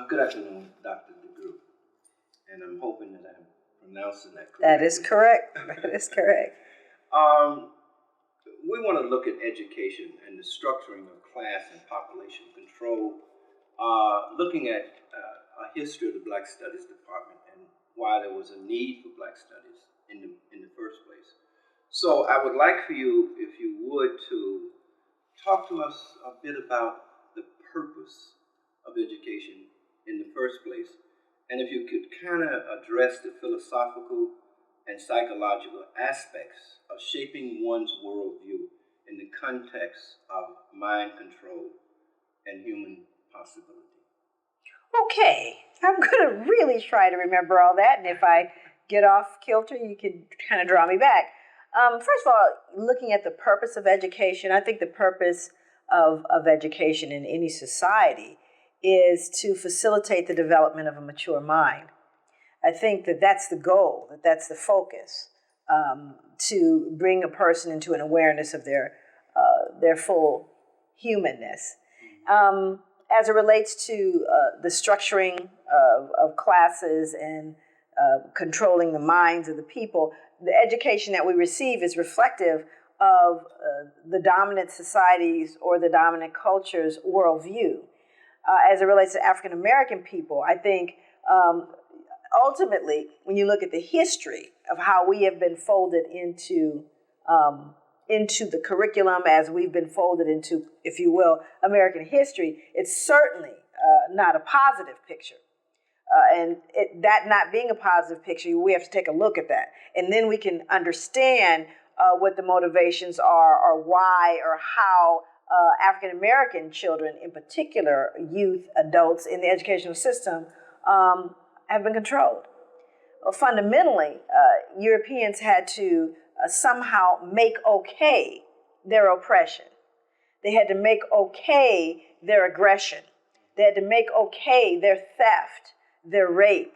Good afternoon, Dr. DeGruy, and I'm hoping that I'm pronouncing that correctly. That is correct. That is correct. We want to look at education and the structuring of class and population control, looking at a history of the Black Studies Department and why there was a need for Black Studies in the first place. So I would like for you, if you would, to talk to us a bit about the purpose of education in the first place, and if you could kind of address the philosophical and psychological aspects of shaping one's worldview in the context of mind control and human possibility. Okay, I'm going to really try to remember all that, and if I get off kilter, you can kind of draw me back. First of all, looking at the purpose of education, I think the purpose of education in any society is to facilitate the development of a mature mind. I think that that's the goal, that that's the focus, to bring a person into an awareness of their full humanness. As it relates to the structuring of classes and controlling the minds of the people, the education that we receive is reflective of the dominant society's or the dominant culture's worldview. As it relates to African American people, I think ultimately, when you look at the history of how we have been folded into the curriculum, as we've been folded into, if you will, American history, it's certainly not a positive picture. That not being a positive picture, we have to take a look at that. And then we can understand what the motivations are, or why, or how African-American children, in particular, youth, adults in the educational system, have been controlled. Well, fundamentally, Europeans had to somehow make okay their oppression. They had to make okay their aggression. They had to make okay their theft, their rape.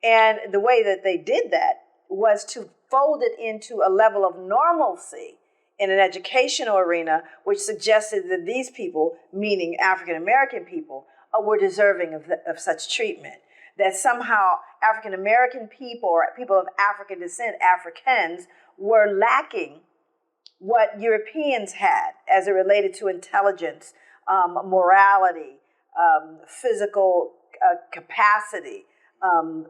And the way that they did that was to fold it into a level of normalcy in an educational arena, which suggested that these people, meaning African-American people, were deserving of such treatment. That somehow African-American people, or people of African descent, Africans, were lacking what Europeans had as it related to intelligence, morality, physical capacity,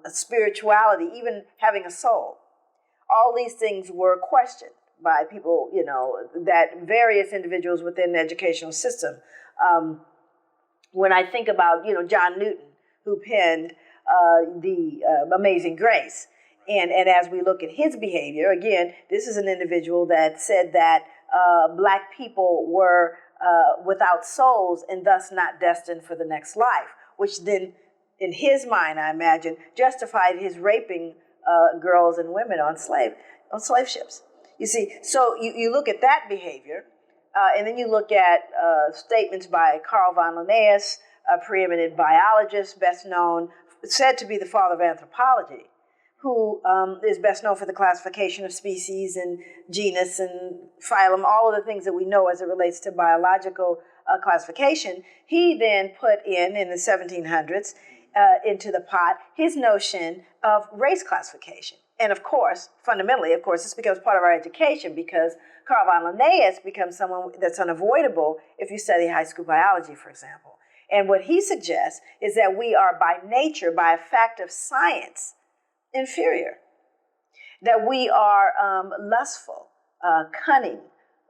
spirituality, even having a soul. All these things were questioned by people, that various individuals within the educational system. When I think about, John Newton, who penned the Amazing Grace, and as we look at his behavior, again, this is an individual that said that Black people were without souls and thus not destined for the next life, which then, in his mind, I imagine, justified his raping girls and women on slave ships. You see, so you look at that behavior, and then you look at statements by Carl von Linnaeus, a preeminent biologist, best known, said to be the father of anthropology, who is best known for the classification of species and genus and phylum, all of the things that we know as it relates to biological classification. He then put in the 1700s, into the pot, his notion of race classification. And of course, fundamentally, this becomes part of our education, because Carl von Linnaeus becomes someone that's unavoidable if you study high school biology, for example. And what he suggests is that we are by nature, by a fact of science, inferior. That we are lustful, cunning,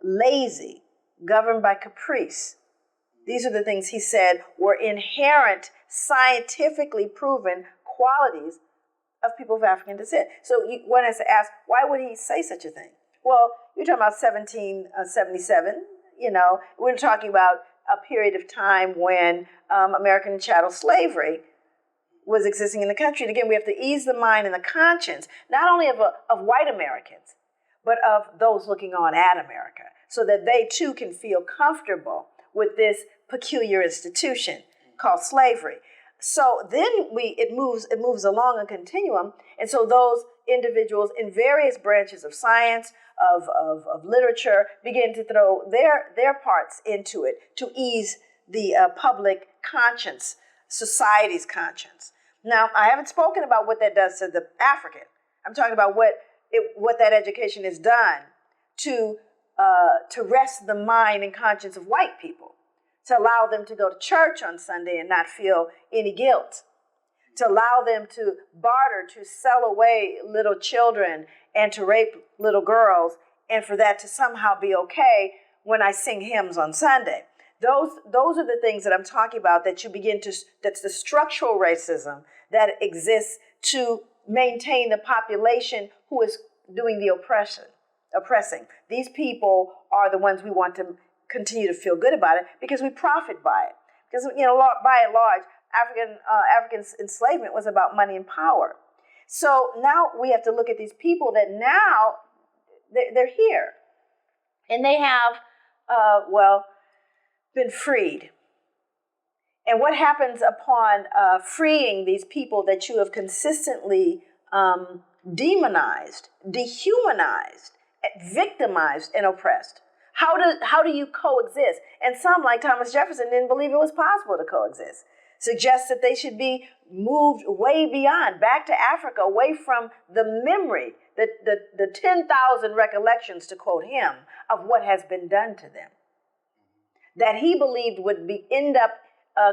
lazy, governed by caprice. These are the things he said were inherent, scientifically proven qualities of people of African descent. So one has to ask, why would he say such a thing? Well, you're talking about 1777, we're talking about a period of time when American chattel slavery was existing in the country. And again, we have to ease the mind and the conscience, not only of white Americans, but of those looking on at America, so that they too can feel comfortable with this peculiar institution called slavery. So then it moves along a continuum, and so those individuals in various branches of science, of literature, begin to throw their parts into it to ease the public conscience, society's conscience. Now, I haven't spoken about what that does to the African. I'm talking about what that education has done to rest the mind and conscience of white people, to allow them to go to church on Sunday and not feel any guilt, to allow them to barter, to sell away little children and to rape little girls, and for that to somehow be okay when I sing hymns on Sunday. Those are the things that I'm talking about, that you begin to, that's the structural racism that exists to maintain the population who is doing the oppressing. These people are the ones we want to continue to feel good about it because we profit by it. Because, by and large, African enslavement was about money and power. So now we have to look at these people that now they're here. And they have, been freed. And what happens upon freeing these people that you have consistently demonized, dehumanized, victimized, and oppressed? How do you coexist? And some, like Thomas Jefferson, didn't believe it was possible to coexist. Suggests that they should be moved way beyond, back to Africa, away from the memory, the 10,000 recollections, to quote him, of what has been done to them. That he believed would end up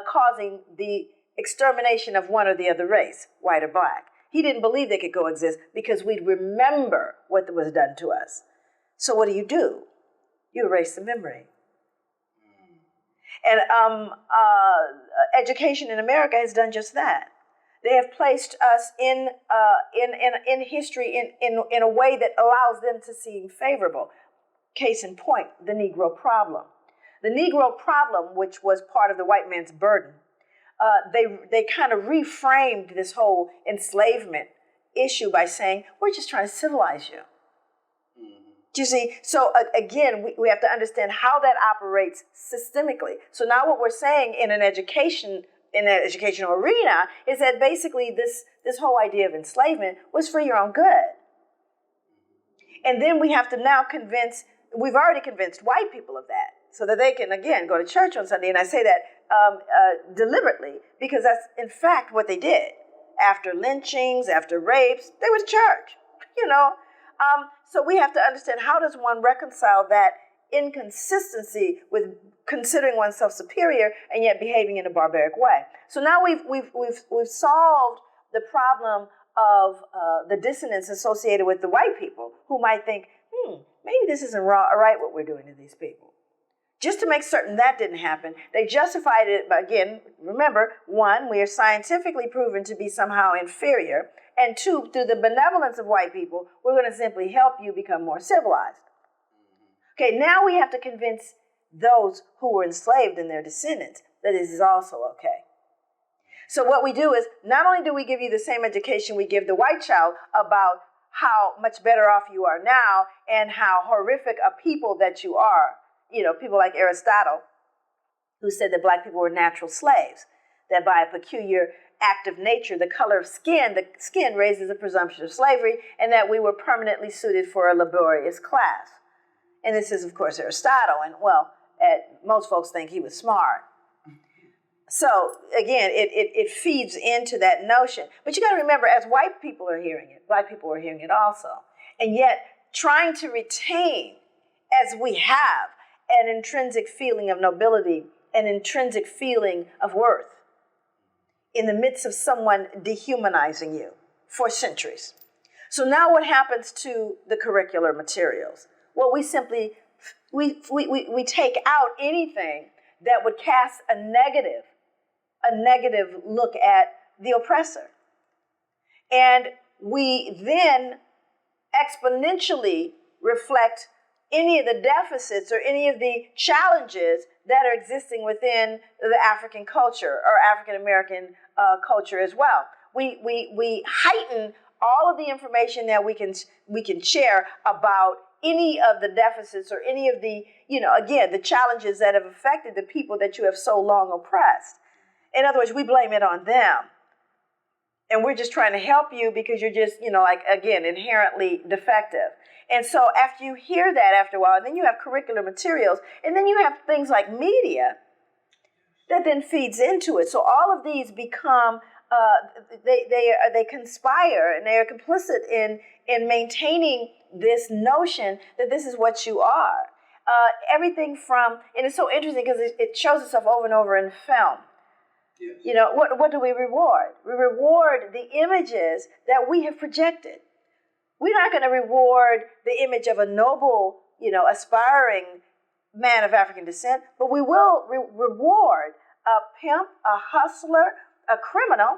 causing the extermination of one or the other race, white or black. He didn't believe they could coexist because we'd remember what was done to us. So what do? You erase the memory. And education in America has done just that. They have placed us in history in a way that allows them to seem favorable. Case in point, the Negro problem. The Negro problem, which was part of the white man's burden, they kind of reframed this whole enslavement issue by saying, we're just trying to civilize you. Do you see? So again, we have to understand how that operates systemically. So now what we're saying in an educational arena is that basically this whole idea of enslavement was for your own good. And then we have to now we've already convinced white people of that, so that they can, again, go to church on Sunday. And I say that deliberately because that's, in fact, what they did. After lynchings, after rapes, they went to church, So we have to understand, how does one reconcile that inconsistency with considering oneself superior and yet behaving in a barbaric way? So now we've solved the problem of the dissonance associated with the white people who might think, maybe this isn't right what we're doing to these people. Just to make certain that didn't happen, they justified it by, again, remember, one, we are scientifically proven to be somehow inferior, and two, through the benevolence of white people, we're going to simply help you become more civilized. Okay, now we have to convince those who were enslaved and their descendants that this is also okay. So what we do is, not only do we give you the same education we give the white child about how much better off you are now and how horrific a people that you are, people like Aristotle, who said that black people were natural slaves, that by a peculiar act of nature, the color of skin, the skin raises a presumption of slavery, and that we were permanently suited for a laborious class. And this is, of course, Aristotle, and most folks think he was smart. So again, it feeds into that notion. But you got to remember, as white people are hearing it, black people are hearing it also. And yet, trying to retain, as we have, an intrinsic feeling of nobility, an intrinsic feeling of worth, in the midst of someone dehumanizing you for centuries. So now what happens to the curricular materials? Well, we simply, we take out anything that would cast a negative look at the oppressor. And we then exponentially reflect any of the deficits or any of the challenges that are existing within the African culture or African American culture as well. We heighten all of the information that we can share about any of the deficits or any of the, again, the challenges that have affected the people that you have so long oppressed. In other words, we blame it on them. And we're just trying to help you because you're just, again, inherently defective. And so after you hear that after a while, and then you have curricular materials, and then you have things like media that then feeds into it. So all of these become they conspire and they are complicit in maintaining this notion that this is what you are. Everything from, and it's so interesting because it shows itself over and over in film. Yes. You know, what do we reward? We reward the images that we have projected. We're not going to reward the image of a noble, aspiring man of African descent, but we will reward a pimp, a hustler, a criminal,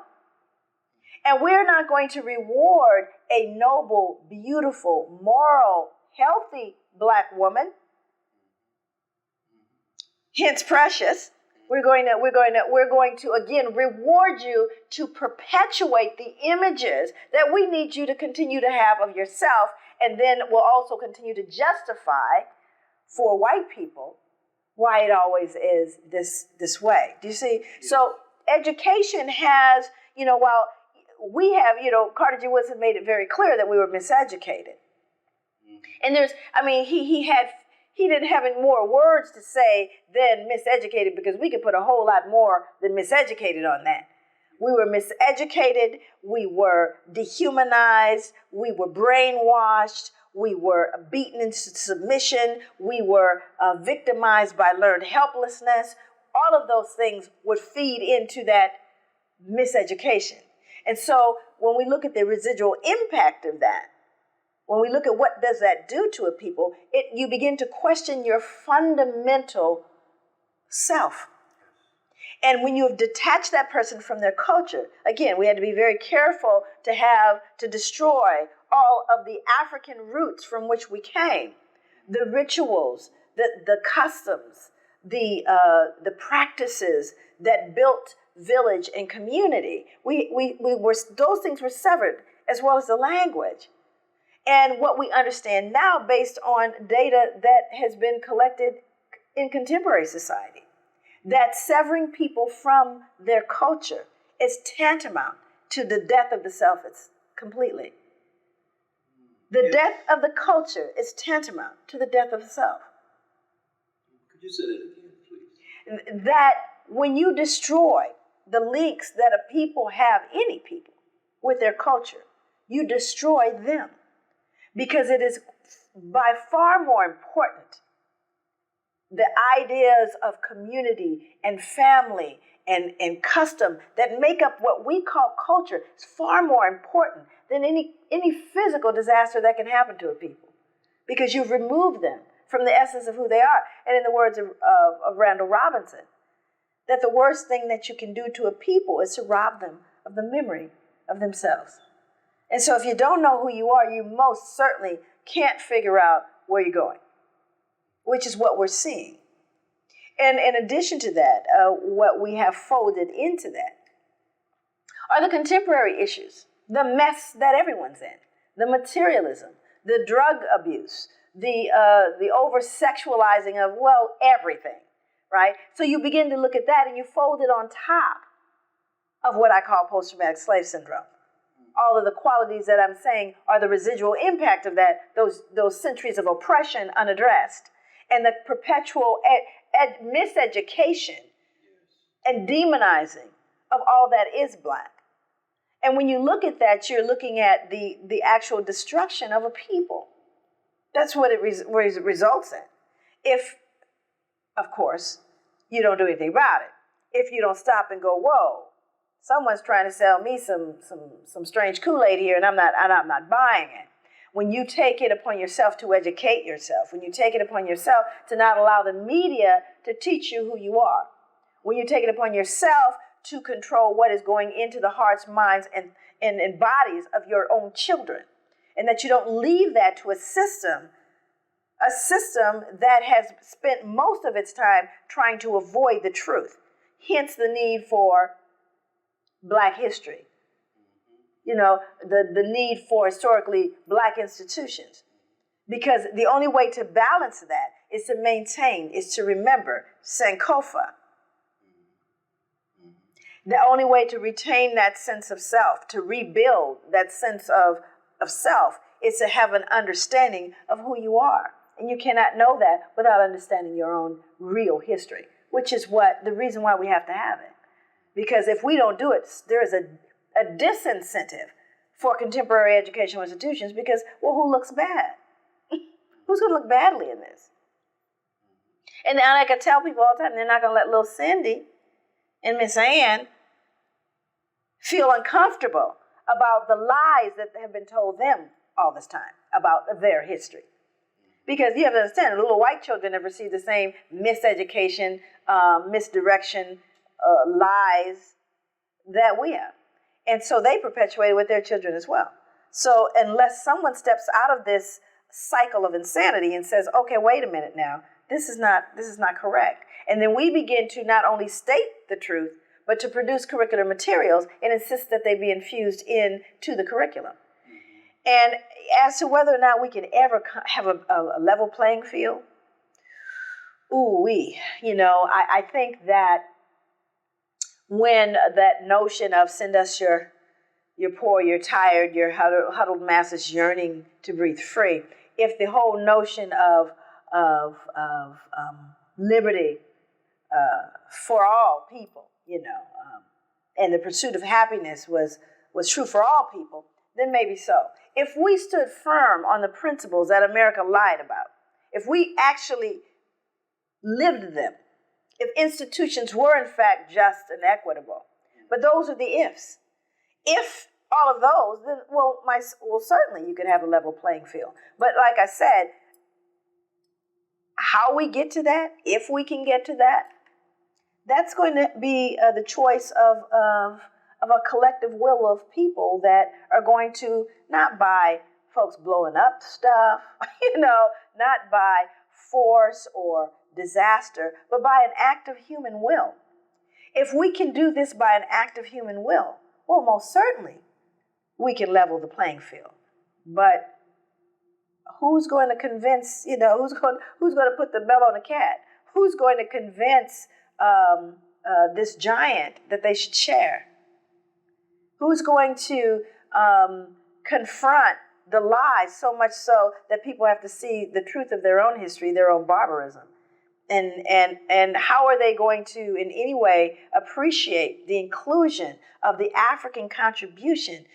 and we're not going to reward a noble, beautiful, moral, healthy Black woman, hence precious. We're going to again reward you to perpetuate the images that we need you to continue to have of yourself, and then we'll also continue to justify for white people why it always is this way. Do you see? Yes. So education has, while we have, Carter G. Woodson made it very clear that we were miseducated. And he didn't have any more words to say than miseducated, because we could put a whole lot more than miseducated on that. We were miseducated, we were dehumanized, we were brainwashed, we were beaten into submission, we were victimized by learned helplessness. All of those things would feed into that miseducation. And so when we look at the residual impact of that, when we look at what does that do to a people, you begin to question your fundamental self. And when you have detached that person from their culture, again, we had to be very careful to destroy all of the African roots from which we came, the rituals, the customs, the practices that built village and community. Those things were severed, as well as the language. And what we understand now, based on data that has been collected in contemporary society, that severing people from their culture is tantamount to the death of the self. It's completely. The death of the culture is tantamount to the death of the self. Could you say that again, please? That when you destroy the links that a people have, any people, with their culture, you destroy them. Because it is by far more important, the ideas of community and family and custom that make up what we call culture is far more important than any physical disaster that can happen to a people. Because you've removed them from the essence of who they are. And in the words of Randall Robinson, that the worst thing that you can do to a people is to rob them of the memory of themselves. And so if you don't know who you are, you most certainly can't figure out where you're going, which is what we're seeing. And in addition to that, what we have folded into that are the contemporary issues, the mess that everyone's in, the materialism, the drug abuse, the over-sexualizing of, everything, right? So you begin to look at that and you fold it on top of what I call post-traumatic slave syndrome. All of the qualities that I'm saying are the residual impact of that, those centuries of oppression unaddressed, and the perpetual miseducation and demonizing of all that is Black. And when you look at that, you're looking at the actual destruction of a people. That's what it results in. If, of course, you don't do anything about it. If you don't stop and go, whoa, someone's trying to sell me some strange Kool-Aid here, and I'm not buying it. When you take it upon yourself to educate yourself, when you take it upon yourself to not allow the media to teach you who you are, when you take it upon yourself to control what is going into the hearts, minds, and bodies of your own children, and that you don't leave that to a system that has spent most of its time trying to avoid the truth. Hence the need for Black history, the need for historically Black institutions. Because the only way to balance that is to maintain, is to remember Sankofa. The only way to retain that sense of self, to rebuild that sense of self, is to have an understanding of who you are. And you cannot know that without understanding your own real history, which is the reason why we have to have it. Because if we don't do it, there is a disincentive for contemporary educational institutions because, well, who looks bad? Who's going to look badly in this? And I can tell people all the time, they're not going to let little Cindy and Miss Ann feel uncomfortable about the lies that have been told them all this time about their history. Because you have to understand, little white children have received the same miseducation, misdirection, lies that we have. And so they perpetuate it with their children as well. So unless someone steps out of this cycle of insanity and says, okay, wait a minute now, this is not correct. And then we begin to not only state the truth, but to produce curricular materials and insist that they be infused into the curriculum. And as to whether or not we can ever have a level playing field, I think that when that notion of send us your poor, your tired, your huddled masses yearning to breathe free, if the whole notion of liberty for all people, and the pursuit of happiness was true for all people, then maybe so. If we stood firm on the principles that America lied about, if we actually lived them, if institutions were in fact just and equitable, but those are the ifs. If all of those, then certainly you could have a level playing field. But like I said, how we get to that, if we can get to that, that's going to be the choice of a collective will of people that are going to not by folks blowing up stuff, not by force or disaster, but by an act of human will. If we can do this by an act of human will, well, most certainly we can level the playing field. But who's going to convince, who's going to put the bell on the cat? Who's going to convince this giant that they should share? Who's going to confront the lies so much so that people have to see the truth of their own history, their own barbarism? And how are they going to in any way appreciate the inclusion of the African contribution?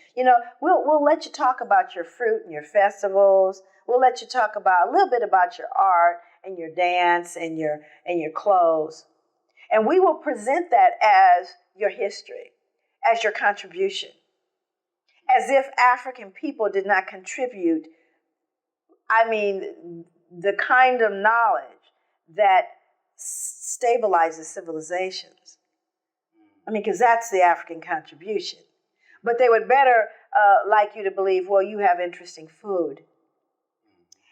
We'll let you talk about your fruit and your festivals. We'll let you talk about a little bit about your art and your dance and your clothes. And we will present that as your history, as your contribution, as if African people did not contribute, the kind of knowledge that stabilizes civilizations. Because that's the African contribution. But they would better like you to believe, well, you have interesting food.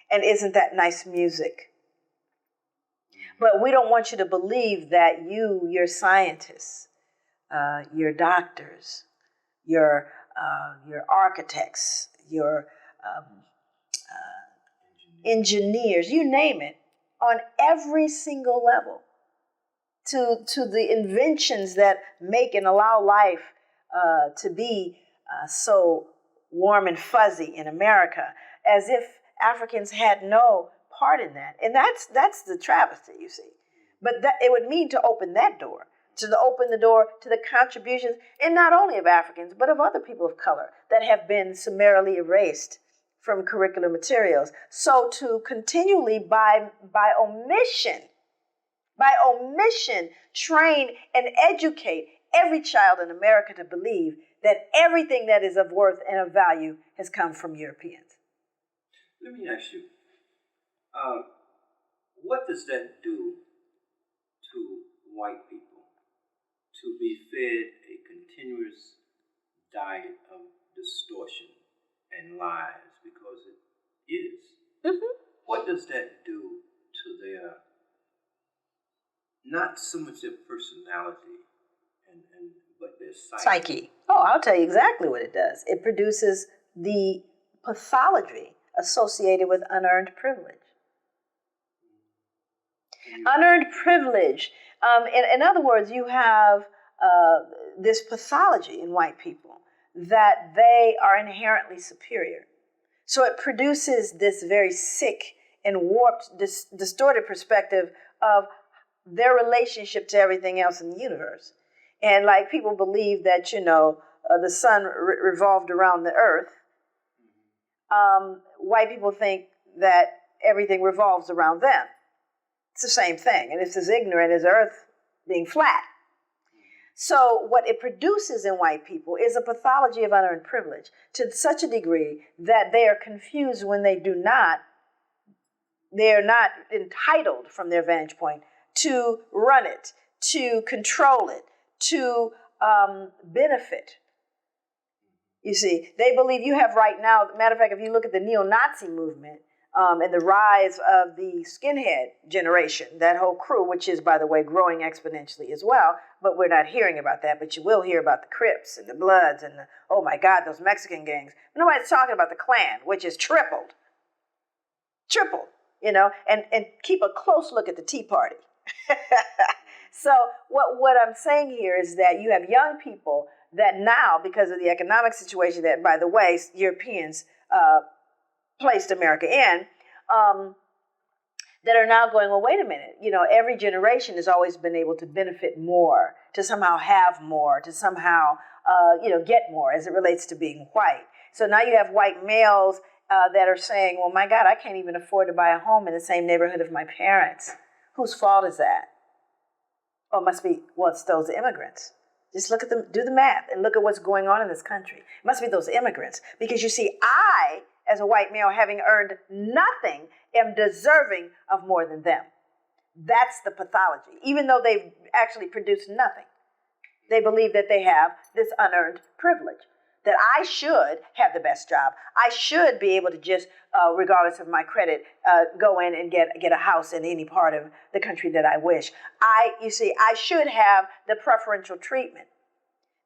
And isn't that nice music? But we don't want you to believe that your scientists, your doctors, your architects, your engineers, you name it, on every single level, to the inventions that make and allow life to be so warm and fuzzy in America, as if Africans had no part in that. And that's the travesty, you see. But it would mean to open that door, to open the door to the contributions, and not only of Africans, but of other people of color that have been summarily erased from curricular materials. So to continually, by omission, train and educate every child in America to believe that everything that is of worth and of value has come from Europeans. Let me ask you, what does that do to white people to be fed a continuous diet of distortion and lies, because it is? Mm-hmm. What does that do to their, not so much their personality, but their psyche? Oh, I'll tell you exactly what it does. It produces the pathology associated with unearned privilege. Unearned privilege. In other words, you have this pathology in white people that they are inherently superior. So it produces this very sick and warped, distorted perspective of their relationship to everything else in the universe. And like people believe that, the sun revolved around the earth. White people think that everything revolves around them. It's the same thing. And it's as ignorant as earth being flat. So what it produces in white people is a pathology of unearned privilege to such a degree that they are confused when they're not entitled from their vantage point to run it, to control it, to benefit. You see, they believe you have right now, matter of fact, if you look at the neo-Nazi movement and the rise of the skinhead generation, that whole crew, which is, by the way, growing exponentially as well, but we're not hearing about that, but you will hear about the Crips and the Bloods and oh my God, those Mexican gangs. Nobody's talking about the Klan, which is tripled, and keep a close look at the Tea Party. So what I'm saying here is that you have young people that now, because of the economic situation that, by the way, Europeans placed America in, that are now going, well, wait a minute. Every generation has always been able to benefit more, to somehow have more, to somehow, get more as it relates to being white. So now you have white males that are saying, well, my God, I can't even afford to buy a home in the same neighborhood of my parents. Whose fault is that? Oh, it must be, well, it's those immigrants. Just look at them, do the math, and look at what's going on in this country. It must be those immigrants. Because you see, I, as a white male, having earned nothing, am deserving of more than them. That's the pathology. Even though they've actually produced nothing, they believe that they have this unearned privilege, that I should have the best job. I should be able to just, regardless of my credit, go in and get a house in any part of the country that I wish. I should have the preferential treatment.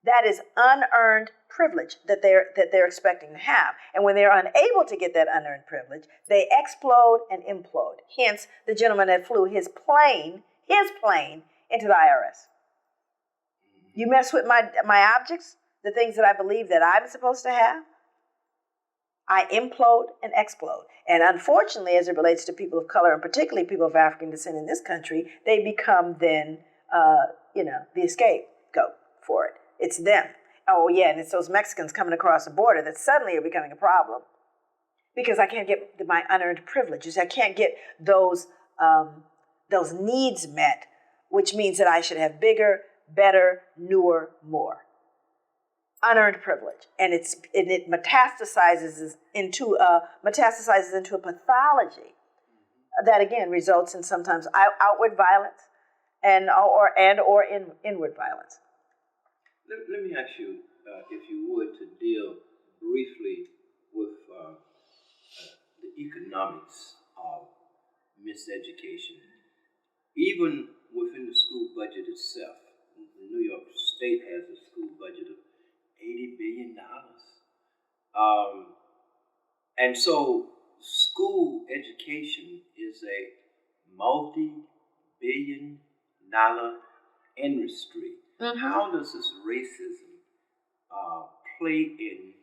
That is unearned privilege that they're expecting to have. And when they're unable to get that unearned privilege, they explode and implode. Hence, the gentleman that flew his plane into the IRS. You mess with my objects, the things that I believe that I'm supposed to have, I implode and explode. And unfortunately, as it relates to people of color, and particularly people of African descent in this country, they become then, the scapegoat for it. It's them. Oh, yeah, and it's those Mexicans coming across the border that suddenly are becoming a problem because I can't get my unearned privileges. I can't get those needs met, which means that I should have bigger, better, newer, more. Unearned privilege, and it metastasizes into a pathology that again results in sometimes outward violence or inward violence. Let me ask you, if you would, to deal briefly with the economics of miseducation, even within the school budget itself. New York State has a school budget of $80 billion. And so school education is a multi-billion-dollar industry. Mm-hmm. How does this racism play in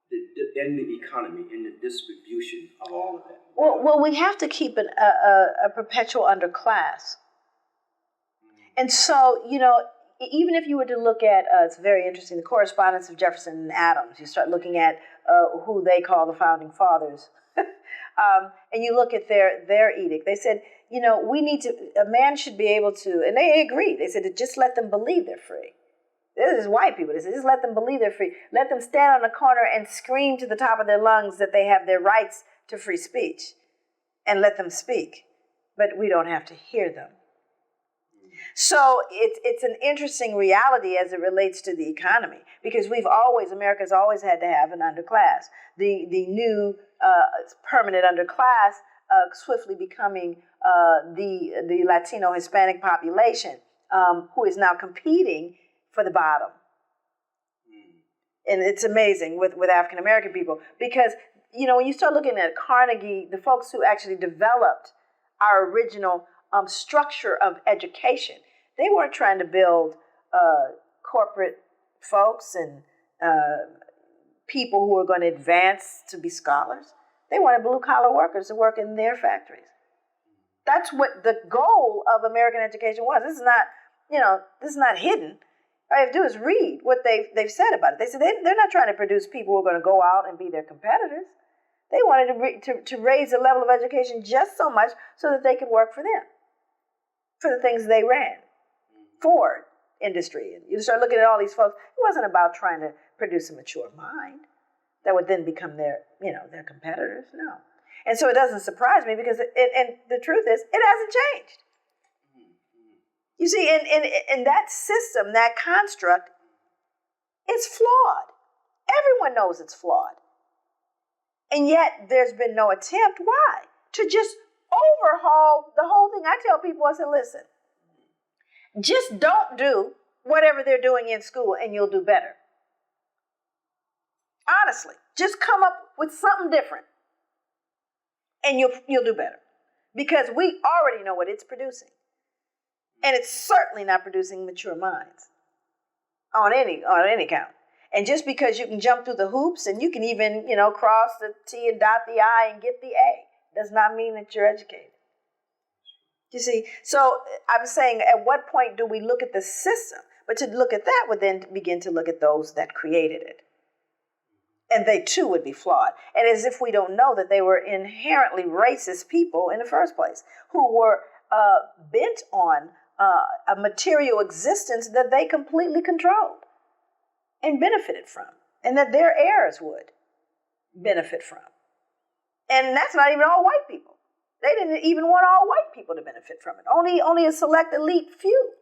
the economy, in the distribution of all of that? Well, we have to keep a perpetual underclass. And so, even if you were to look at, it's very interesting, the correspondence of Jefferson and Adams, you start looking at who they call the founding fathers, and you look at their edict. They said, a man should be able to, and they agreed. They said to just let them believe they're free. This is white people. They said just let them believe they're free. Let them stand on a corner and scream to the top of their lungs that they have their rights to free speech, and let them speak. But we don't have to hear them. So it's an interesting reality as it relates to the economy, because America's always had to have an underclass. The new permanent underclass swiftly becoming the Latino Hispanic population, who is now competing for the bottom. And it's amazing with African American people, because when you start looking at Carnegie, the folks who actually developed our original structure of education, they weren't trying to build corporate folks and people who were going to advance to be scholars. They wanted blue-collar workers to work in their factories. That's what the goal of American education was. This is not, this is not hidden. All you have to do is read what they've said about it. They said they're not trying to produce people who are going to go out and be their competitors. They wanted to raise the level of education just so much so that they could work for them, for the things they ran. Ford industry. And you start looking at all these folks. It wasn't about trying to produce a mature mind that would then become their competitors. No. And so it doesn't surprise me because, and the truth is, it hasn't changed. You see, in that system, that construct, it's flawed. Everyone knows it's flawed. And yet there's been no attempt. Why? To just overhaul the whole thing. I tell people, I said, listen, just don't do whatever they're doing in school and you'll do better. Honestly, just come up with something different and you'll do better. Because we already know what it's producing. And it's certainly not producing mature minds on any count. And just because you can jump through the hoops and you can even, cross the T and dot the I and get the A, does not mean that you're educated. You see? So I'm saying, at what point do we look at the system? But to look at that would then begin to look at those that created it. And they too would be flawed. And as if we don't know that they were inherently racist people in the first place, who were bent on a material existence that they completely controlled and benefited from, and that their heirs would benefit from. And that's not even all white people. They didn't even want all white people to benefit from it. Only a select elite few.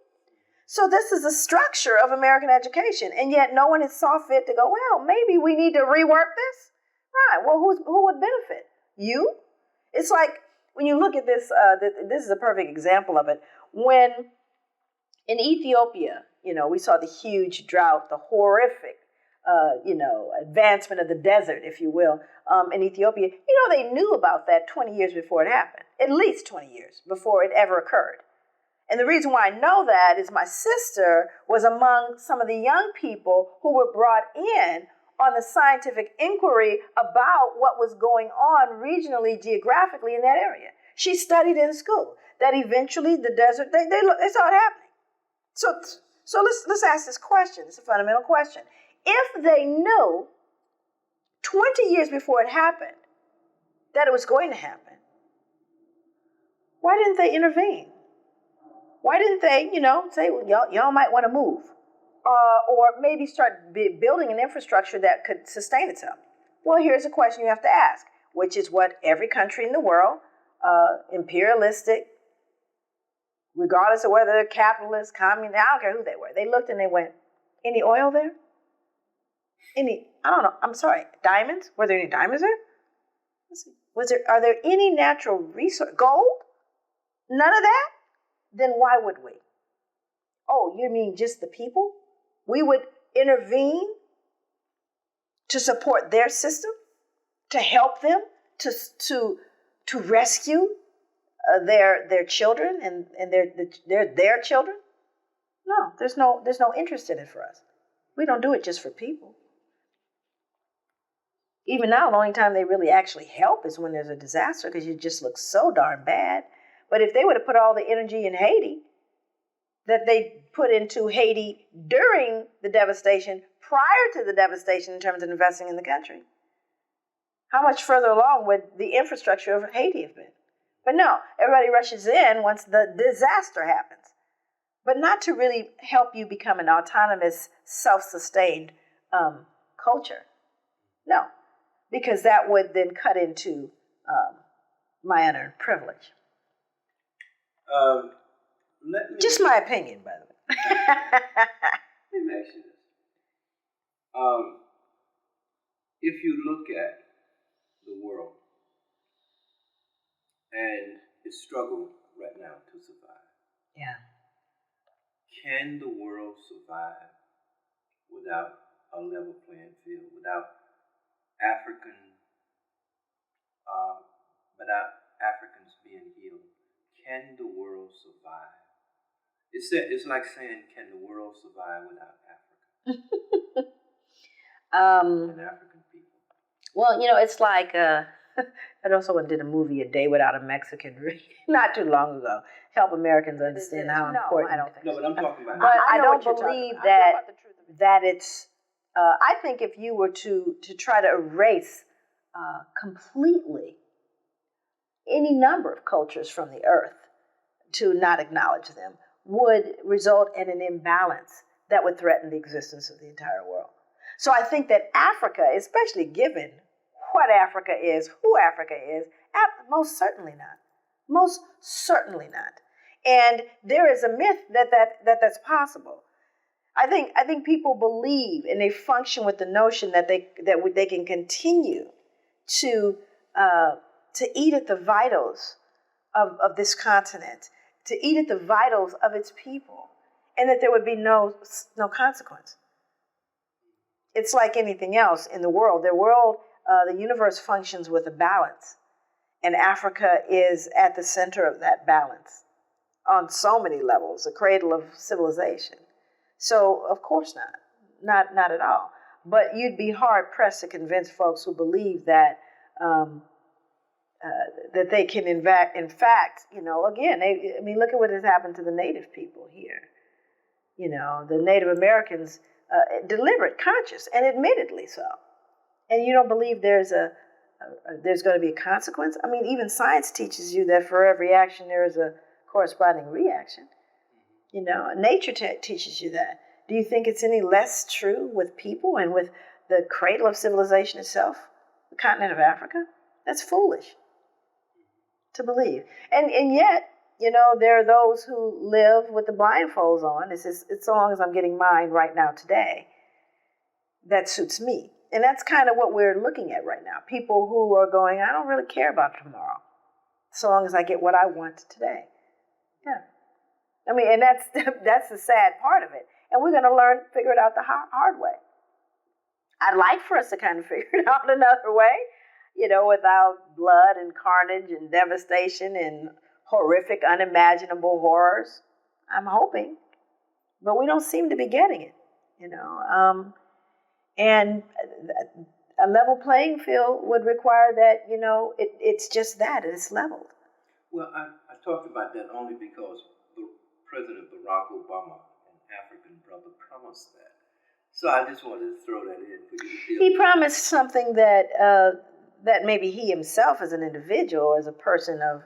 So this is the structure of American education, and yet no one has saw fit to go, well, maybe we need to rework this. Right, well, who would benefit? You? It's like, when you look at this, this is a perfect example of it. When in Ethiopia, we saw the huge drought, the horrific, advancement of the desert, if you will, in Ethiopia. They knew about that 20 years before it happened, at least 20 years before it ever occurred. And the reason why I know that is my sister was among some of the young people who were brought in on the scientific inquiry about what was going on regionally, geographically in that area. She studied in school that eventually the desert, they saw it happening. So let's ask this question. It's a fundamental question. If they knew 20 years before it happened that it was going to happen, why didn't they intervene? Why didn't they, say, well, y'all might want to move? Or maybe start building an infrastructure that could sustain itself? Well, here's a question you have to ask, which is what every country in the world, imperialistic, regardless of whether they're capitalist, communist, I don't care who they were. They looked and they went, any oil there? I'm sorry, diamonds? Were there any diamonds there? Let's see. Are there any natural resource? Gold? None of that? Then why would we? Oh, you mean just the people? We would intervene to support their system, to help them, to rescue their children and their children? No, there's no interest in it for us. We don't do it just for people. Even now, the only time they really actually help is when there's a disaster, because you just look so darn bad. But if they would have put all the energy in Haiti that they put into Haiti during the devastation, prior to the devastation in terms of investing in the country, how much further along would the infrastructure of Haiti have been? But no, everybody rushes in once the disaster happens. But not to really help you become an autonomous, self-sustained culture. No, because that would then cut into my unearned privilege. Just my opinion, by the way. Let me ask you this. If you look at the world and its struggle right now to survive, yeah, can the world survive without a level playing field, without Africans being healed? Can the world survive? It's like saying, can the world survive without Africa? And African people. Well, it's like I also did a movie, A Day Without a Mexican, not too long ago. Help Americans understand how important. I don't think No, but I'm talking about. But I don't what you're talking believe about. that it's. I think if you were to try to erase completely any number of cultures from the earth, to not acknowledge them, would result in an imbalance that would threaten the existence of the entire world. So I think that Africa, especially given what Africa is, who Africa is, most certainly not. Most certainly not. And there is a myth that's possible. I think people believe and they function with the notion that they can continue to eat at the vitals of this continent, to eat at the vitals of its people, and that there would be no consequence. It's like anything else in the world. The universe functions with a balance, and Africa is at the center of that balance on so many levels, a cradle of civilization. So, of course not at all. But you'd be hard pressed to convince folks who believe that that they can in fact, again, look at what has happened to the native people here. The Native Americans, deliberate, conscious, and admittedly so. And you don't believe there's going to be a consequence? I mean, even science teaches you that for every action there is a corresponding reaction. Nature teaches you that. Do you think it's any less true with people and with the cradle of civilization itself, the continent of Africa? That's foolish to believe. And yet, there are those who live with the blindfolds on. It's so long as I'm getting mine right now today, that suits me. And that's kind of what we're looking at right now. People who are going, I don't really care about tomorrow, so long as I get what I want today. Yeah. And that's the sad part of it. And we're going to figure it out the hard way. I'd like for us to kind of figure it out another way, without blood and carnage and devastation and horrific, unimaginable horrors. I'm hoping. But we don't seem to be getting it, And a level playing field would require that, it's just that, it's leveled. Well, I talked about that only because President Barack Obama, an African brother, promised that. So I just wanted to throw that in for you to He promised something that maybe he himself as an individual, as a person of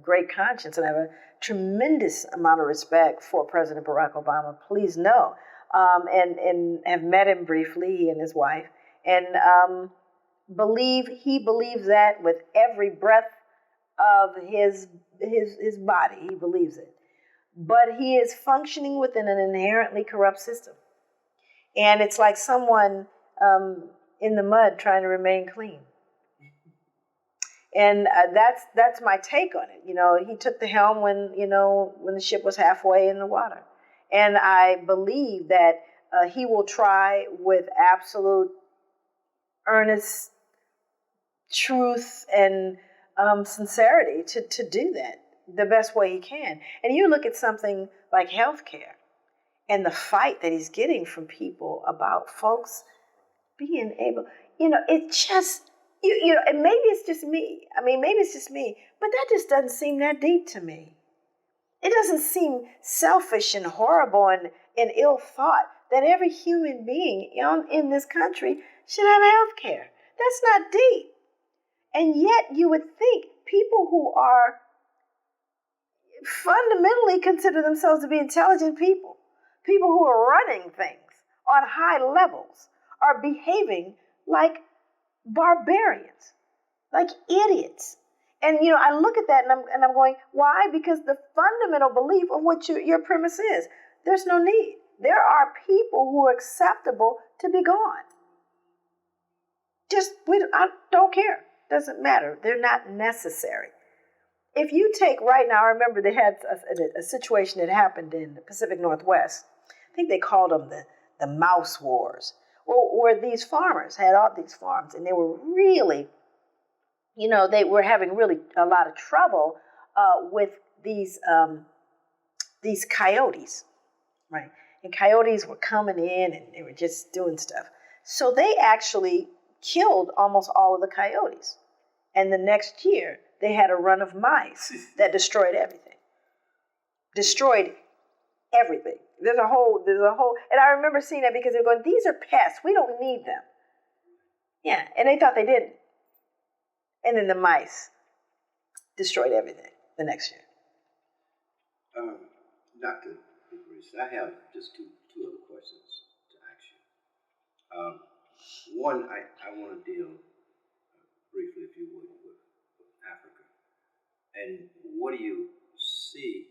great conscience, and I have a tremendous amount of respect for President Barack Obama, please know, and have met him briefly, he and his wife, and he believes that with every breath of his body, he believes it. But he is functioning within an inherently corrupt system. And it's like someone in the mud trying to remain clean. And that's my take on it. He took the helm when the ship was halfway in the water. And I believe that he will try with absolute earnest truth and sincerity to do that the best way he can. And you look at something like healthcare and the fight that he's getting from people about folks being able, it just, and maybe it's just me. Maybe it's just me, but that just doesn't seem that deep to me. It doesn't seem selfish and horrible and ill thought that every human being in this country should have health care. That's not deep. And yet you would think people who are fundamentally consider themselves to be intelligent people who are running things on high levels, are behaving like barbarians, like idiots. And I look at that and I'm going, why? Because the fundamental belief of what your premise is, there's no need. There are people who are acceptable to be gone. I don't care. Doesn't matter. They're not necessary. If you take right now, I remember they had a situation that happened in the Pacific Northwest. I think they called them the mouse wars, where these farmers had all these farms, and they were really, they were having really a lot of trouble with these coyotes, right? And coyotes were coming in, and they were just doing stuff. So they actually killed almost all of the coyotes. And the next year, they had a run of mice that destroyed everything. Destroyed everything. There's a whole, and I remember seeing that because they're going, these are pests. We don't need them. Yeah, and they thought they didn't. And then the mice destroyed everything the next year. Dr. DeGruy, I have just two other questions to ask you. One, I want to deal briefly, if you would, with Africa. And what do you see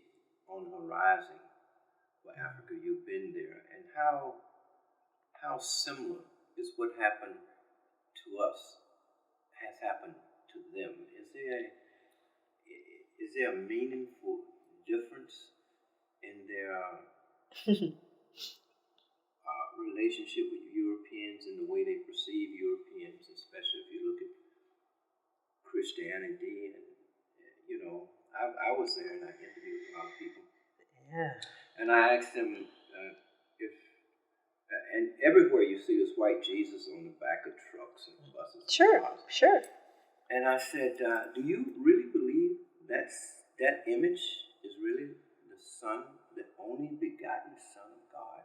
on the horizon for Africa? You've been there, and how similar is what happened to us has happened to them? Is there a meaningful difference in their relationship with Europeans and the way they perceive Europeans, especially if you look at Christianity? And I was there and I interviewed a lot of people. Yeah. And I asked them if, and everywhere you see this white Jesus on the back of trucks and buses. Sure. And I said, do you really believe that image is really the Son, the only begotten Son of God?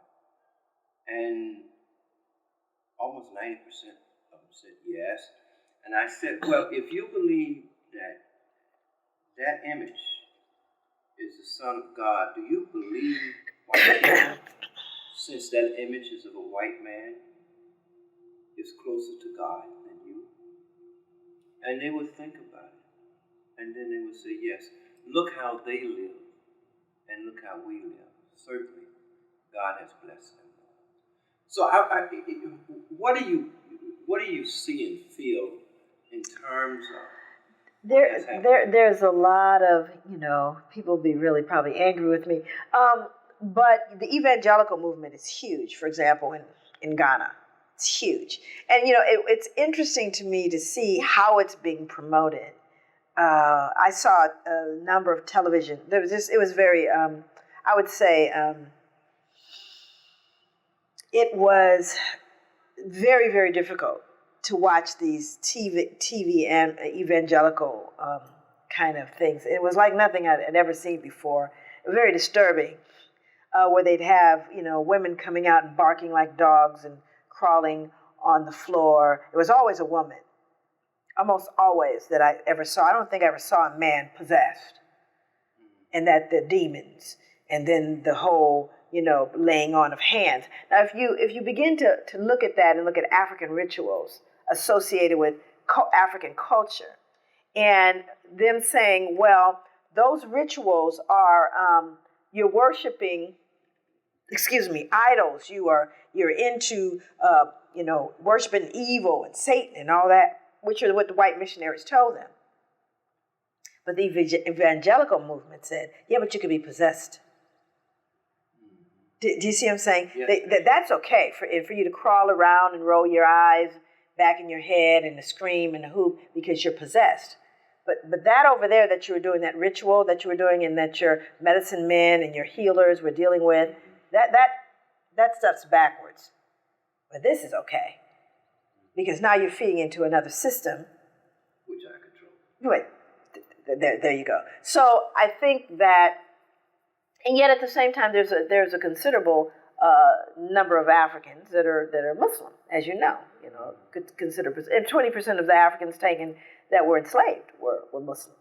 And almost 90% of them said yes. And I said, well, if you believe that image is the Son of God, do you believe white people, since that image is of a white man, is closer to God than you? And they would think about it. And then they would say, yes, look how they live, and look how we live. Certainly, God has blessed them. So what do you see and feel in terms of there's a lot of, people will be really probably angry with me. But the evangelical movement is huge, for example, in Ghana. It's huge. And, it's interesting to me to see how it's being promoted. I saw a number of television. It was very, I would say, it was very, very difficult to watch these TV and evangelical kind of things. It was like nothing I'd ever seen before. Very disturbing, where they'd have, women coming out and barking like dogs and crawling on the floor. It was always a woman, almost always, that I ever saw. I don't think I ever saw a man possessed, and that the demons, and then the whole, laying on of hands. Now, if you begin to look at that and look at African rituals associated with African culture, and them saying, well, those rituals are, you're worshiping, idols. You're into, worshiping evil and Satan and all that, which are what the white missionaries told them. But the evangelical movement said, yeah, but you could be possessed. Do you see what I'm saying? Yeah. That's okay for you to crawl around and roll your eyes back in your head and to scream and to hoop because you're possessed. But that over there that you were doing, that ritual that you were doing, and that your medicine men and your healers were dealing with, that stuff's backwards. But this is okay. Because now you're feeding into another system. Which I control. Wait, there you go. So I think that, and yet at the same time, there's a considerable number of Africans that are Muslim, as you know. Consider, and 20% of the Africans taken that were enslaved were Muslim,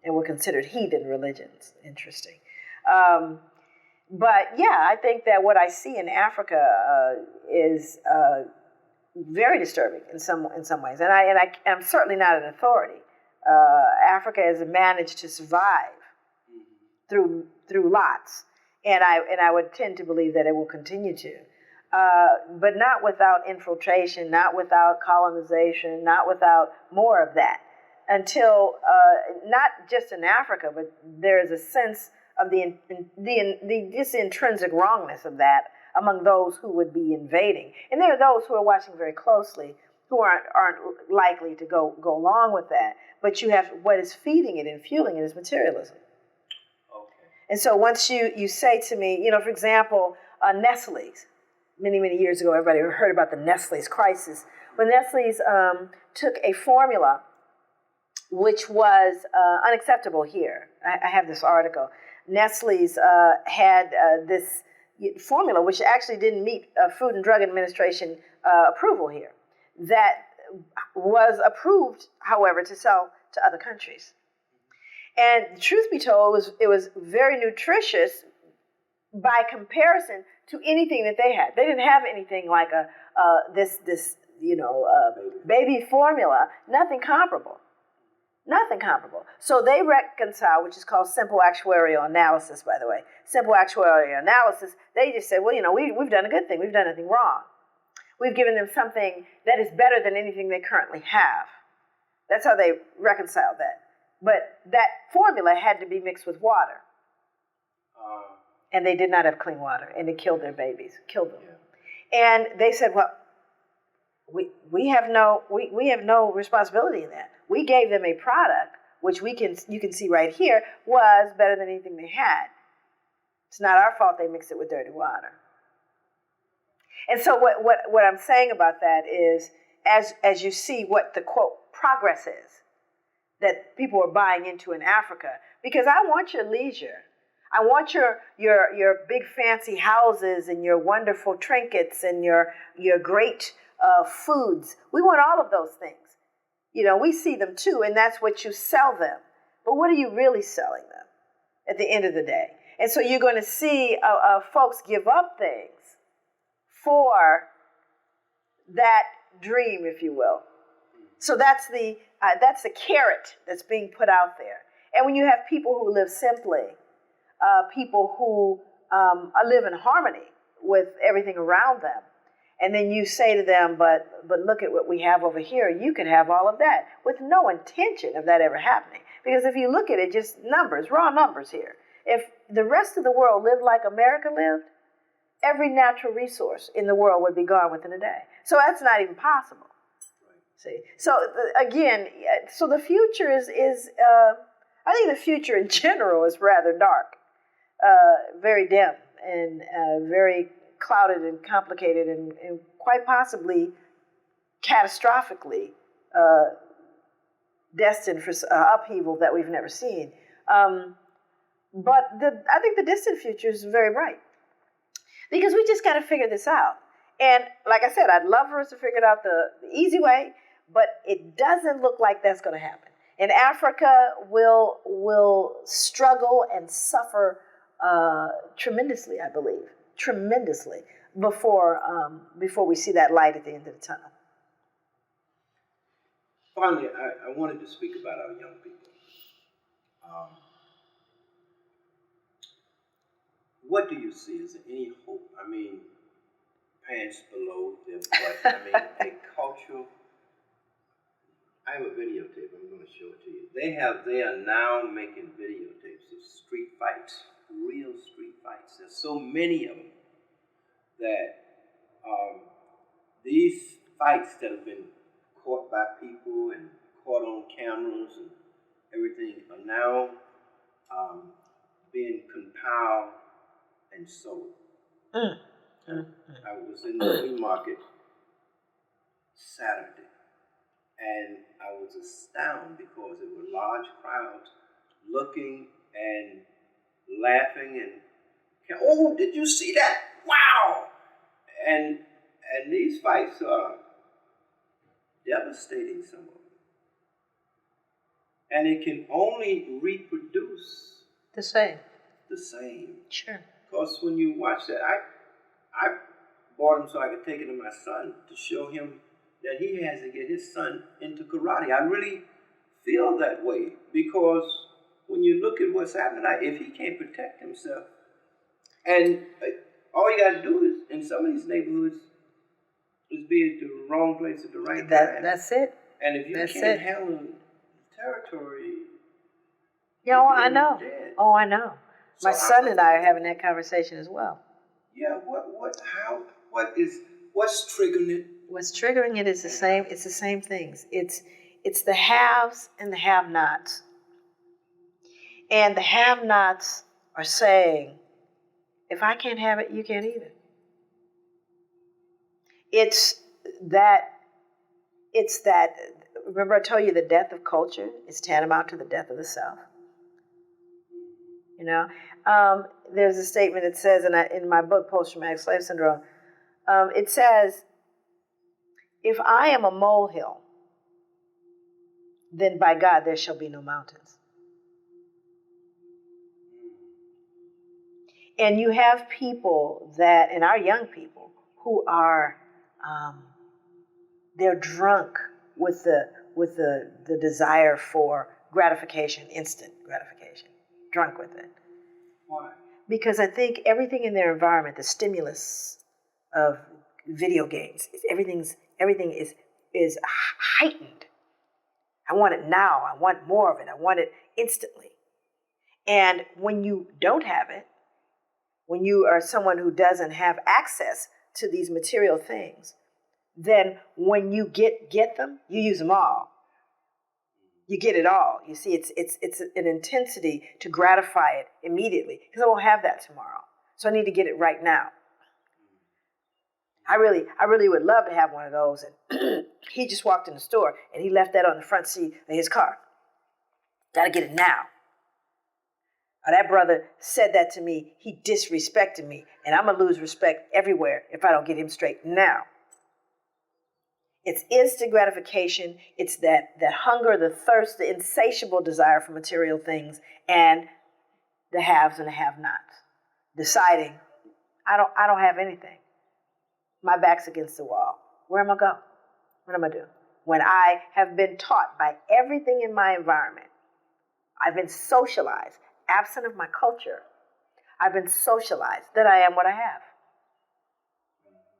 and were considered heathen religions. Interesting. But yeah, I think that what I see in Africa is very disturbing in some ways, and I'm certainly not an authority. Africa has managed to survive through lots, and I would tend to believe that it will continue to, but not without infiltration, not without colonization, not without more of that, until not just in Africa, but there is a sense of the just intrinsic wrongness of that among those who would be invading, and there are those who are watching very closely who aren't likely to go along with that. But you have what is feeding it and fueling it is materialism. Okay. And so once you say to me, for example, Nestle's, many years ago, everybody heard about the Nestle's crisis. When Nestle's took a formula which was unacceptable here. I have this article. Nestle's had this formula, which actually didn't meet Food and Drug Administration approval here, that was approved, however, to sell to other countries. And truth be told, it was very nutritious by comparison to anything that they had. They didn't have anything like this baby formula. Nothing comparable. Nothing comparable. So they reconcile, which is called simple actuarial analysis, by the way. Simple actuarial analysis. They just said, well, we've done a good thing. We've done nothing wrong. We've given them something that is better than anything they currently have. That's how they reconciled that. But that formula had to be mixed with water. And they did not have clean water, and it killed their babies, killed them. Yeah. And they said, well, we have no responsibility in that. We gave them a product, which you can see right here, was better than anything they had. It's not our fault they mixed it with dirty water. And so what I'm saying about that is, as you see what the, quote, progress is that people are buying into in Africa, because I want your leisure. I want your big fancy houses and your wonderful trinkets and your great foods. We want all of those things. We see them too, and that's what you sell them. But what are you really selling them at the end of the day? And so you're going to see folks give up things for that dream, if you will. So that's the carrot that's being put out there. And when you have people who live simply, people who live in harmony with everything around them, and then you say to them, but look at what we have over here. You can have all of that, with no intention of that ever happening. Because if you look at it, just numbers, raw numbers here. If the rest of the world lived like America lived, every natural resource in the world would be gone within a day. So that's not even possible. See, so again, so the future is I think the future in general is rather dark, very dim, and very clouded and complicated, and quite possibly catastrophically destined for upheaval that we've never seen. But I think the distant future is very bright, because we just got to figure this out. And like I said, I'd love for us to figure it out the easy way, but it doesn't look like that's going to happen. And Africa will struggle and suffer tremendously, I believe, tremendously, before we see that light at the end of the tunnel. Finally, I wanted to speak about our young people. What do you see? Is there any hope? I mean, pants below their butt. I mean, a cultural. I have a videotape. I'm going to show it to you. They are now making videotapes of street fights, real street fights. There's so many of them that these fights that have been caught by people and caught on cameras and everything are now being compiled and sold. I was in the flea market Saturday, and I was astounded because there were large crowds looking and laughing and, oh, did you see that? Wow! And these fights are devastating, some of them. And it can only reproduce the same. Sure. Because when you watch that, I bought him so I could take it to my son to show him that he has to get his son into karate. I really feel that way, because when you look at what's happening, if he can't protect himself, and all you got to do is, in some of these neighborhoods, is be at the wrong place at the right time. That's it. And if you can't handle territory, I know. Dead. Oh, I know. My son and I are having that conversation as well. Yeah. What's triggering it? What's triggering it is the same. It's the same things. It's the haves and the have-nots. And the have-nots are saying, if I can't have it, you can't either. It's that remember I told you the death of culture is tantamount to the death of the self. You know, there's a statement that says, in my book, Post-Traumatic Slave Syndrome, it says, if I am a molehill, then by God there shall be no mountains. And you have people that, and our young people, who are, they're drunk with the desire for gratification, instant gratification, drunk with it. Why? Because I think everything in their environment, the stimulus of video games, everything is heightened. I want it now. I want more of it. I want it instantly. And when you don't have it, when you are someone who doesn't have access to these material things, then when you get them, you use them all. You get it all. You see, it's an intensity to gratify it immediately, because I won't have that tomorrow. So I need to get it right now. I really would love to have one of those. And he just walked in the store and he left that on the front seat of his car. Got to get it now. Now, that brother said that to me. He disrespected me, and I'm going to lose respect everywhere if I don't get him straight now. It's instant gratification. It's that hunger, the thirst, the insatiable desire for material things, and the haves and the have-nots. Deciding, I don't have anything. My back's against the wall. Where am I going? What am I doing? When I have been taught by everything in my environment, I've been socialized, absent of my culture, I've been socialized that I am what I have.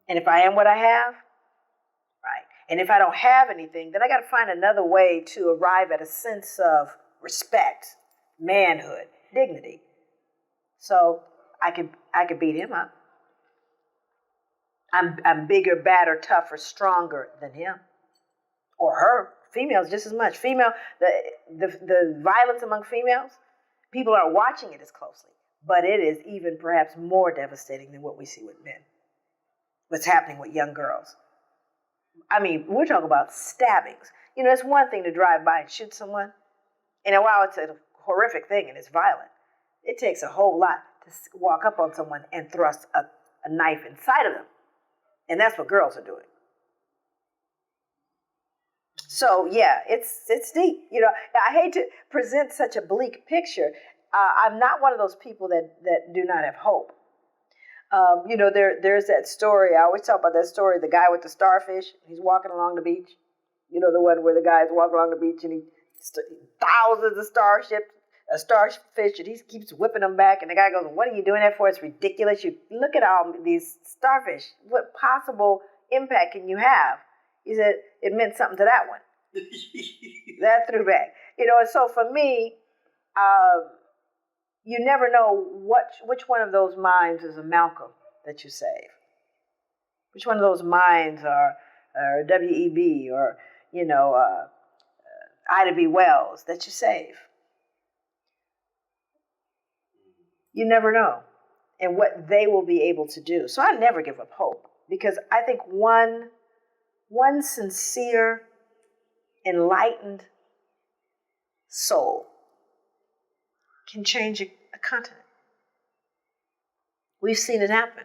And if I am what I have, right, and if I don't have anything, then I got to find another way to arrive at a sense of respect, manhood, dignity. So I could beat him up. I'm bigger, badder, tougher, stronger than him. Or her. Females just as much. The violence among females, people aren't watching it as closely. But it is even perhaps more devastating than what we see with men. What's happening with young girls. I mean, we're talking about stabbings. You know, it's one thing to drive by and shoot someone. And while it's a horrific thing and it's violent, it takes a whole lot to walk up on someone and thrust a knife inside of them. And that's what girls are doing. So, yeah, it's deep. You know, I hate to present such a bleak picture. I'm not one of those people that do not have hope. You know, there's that story. I always talk about that story, the guy with the starfish. He's walking along the beach. You know, the one where the guy's walking along the beach and thousands of starfish, and he keeps whipping them back. And the guy goes, "What are you doing that for? It's ridiculous. You look at all these starfish. What possible impact can you have?" He said, "It meant something to that one." That threw back. You know, and so for me, you never know which one of those minds is a Malcolm that you save. Which one of those minds are W.E.B. or, you know, Ida B. Wells that you save. You never know, and what they will be able to do. So I never give up hope, because I think one sincere, enlightened soul can change a continent. We've seen it happen.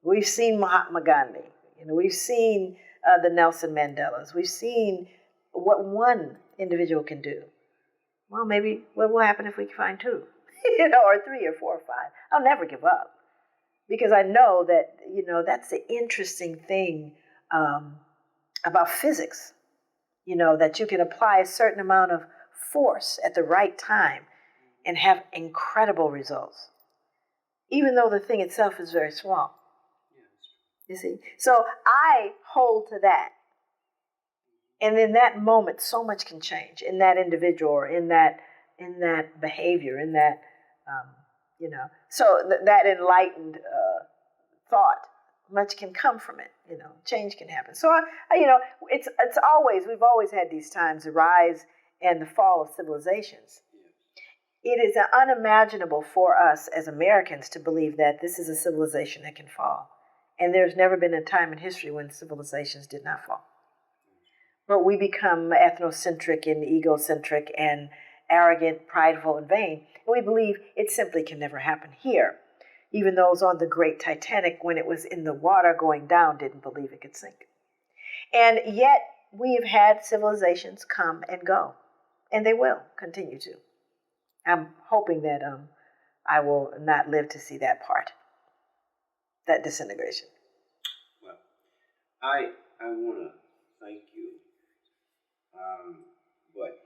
We've seen Mahatma Gandhi. You know, we've seen the Nelson Mandelas. We've seen what one individual can do. Well, maybe what will happen if we find two? You know, or 3 or 4 or 5. I'll never give up, because I know that, you know, that's the interesting thing about physics. You know, that you can apply a certain amount of force at the right time and have incredible results, even though the thing itself is very small. You see? So I hold to that. And in that moment, so much can change in that individual, or in that behavior, in that, you know. So that enlightened thought, much can come from it. You know, change can happen. So, you know, we've always had these times, the rise and the fall of civilizations. It is unimaginable for us as Americans to believe that this is a civilization that can fall. And there's never been a time in history when civilizations did not fall. But we become ethnocentric and egocentric and arrogant, prideful, and vain. And we believe it simply can never happen here. Even those on the great Titanic, when it was in the water going down, didn't believe it could sink. And yet we have had civilizations come and go. And they will continue to. I'm hoping that I will not live to see that part, that disintegration. Well, I want to thank you. But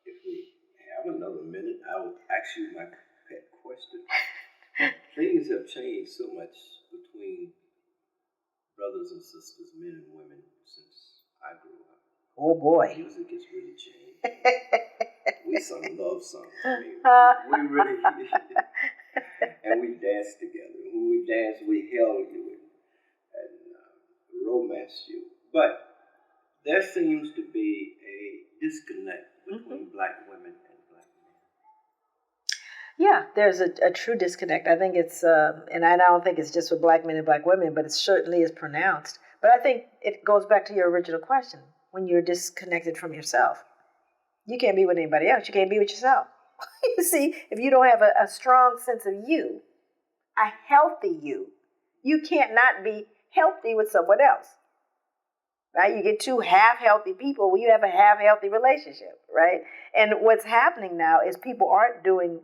if we have another minute, I will ask you my pet question. Things have changed so much between brothers and sisters, men and women, since I grew up. Oh boy. Music has really changed. We sung love songs. We really, and we danced together. When we danced, we held you and romanced you. But there seems to be a disconnect between black women and black men. Yeah, there's a true disconnect. I think it's, and I don't think it's just with black men and black women, but it certainly is pronounced. But I think it goes back to your original question. When you're disconnected from yourself, you can't be with anybody else. You can't be with yourself. You see, if you don't have a strong sense of you, a healthy you can't not be healthy with someone else. Right? You get two half-healthy people, well, you have a half-healthy relationship, right? And what's happening now is people aren't doing,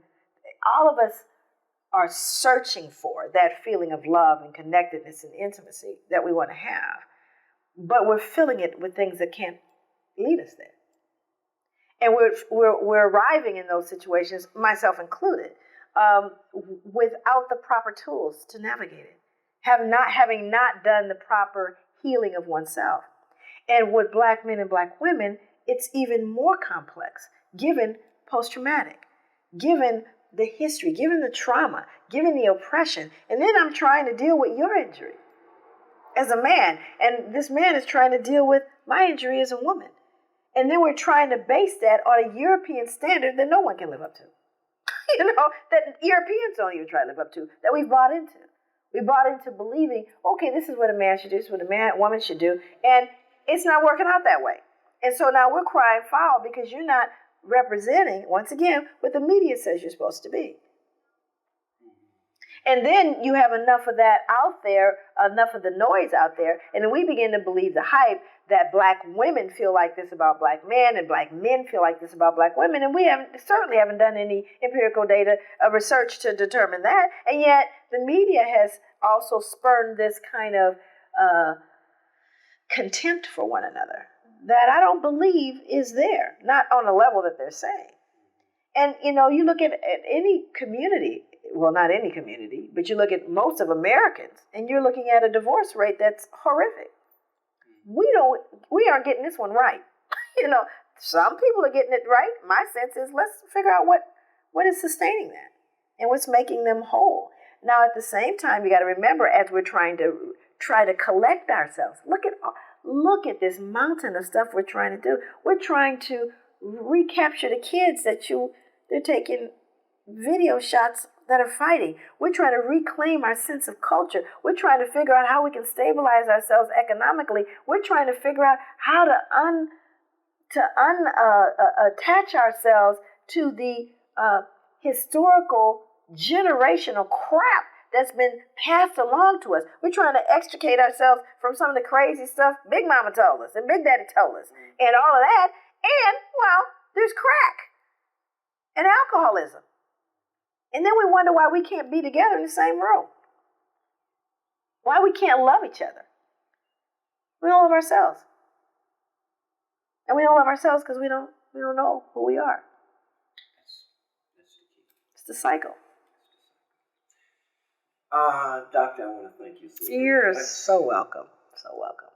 all of us are searching for that feeling of love and connectedness and intimacy that we want to have. But we're filling it with things that can't lead us there. And we're arriving in those situations, myself included, without the proper tools to navigate it, having not done the proper healing of oneself. And with black men and black women, it's even more complex, given post-traumatic, given the history, given the trauma, given the oppression. And then I'm trying to deal with your injury as a man, and this man is trying to deal with my injury as a woman. And then we're trying to base that on a European standard that no one can live up to. That Europeans don't even try to live up to, that we've bought into. We bought into believing, okay, this is what a man should do, this is what a woman should do, and it's not working out that way. And so now we're crying foul because you're not representing, once again, what the media says you're supposed to be. And then you have enough of that out there, enough of the noise out there, and then we begin to believe the hype that black women feel like this about black men and black men feel like this about black women, and we certainly haven't done any empirical data research to determine that, and yet the media has also spurned this kind of contempt for one another that I don't believe is there, not on the level that they're saying. And, you look at any community, well, not any community, but you look at most of Americans, and you're looking at a divorce rate that's horrific. We aren't getting this one right. Some people are getting it right. My sense is let's figure out what is sustaining that and what's making them whole. Now, at the same time, you got to remember, as we're trying to collect ourselves, look at this mountain of stuff we're trying to do. We're trying to recapture the kids that they're taking video shots that are fighting. We're trying to reclaim our sense of culture. We're trying to figure out how we can stabilize ourselves economically. We're trying to figure out how to attach ourselves to the historical generational crap that's been passed along to us. We're trying to extricate ourselves from some of the crazy stuff Big Mama told us and Big Daddy told us and all of that. And, well, there's crack and alcoholism. And then we wonder why we can't be together in the same room. Why we can't love each other. We don't love ourselves. And we don't love ourselves because we don't know who we are. It's the cycle. Doctor, I want to thank you so much. You're so welcome. So welcome.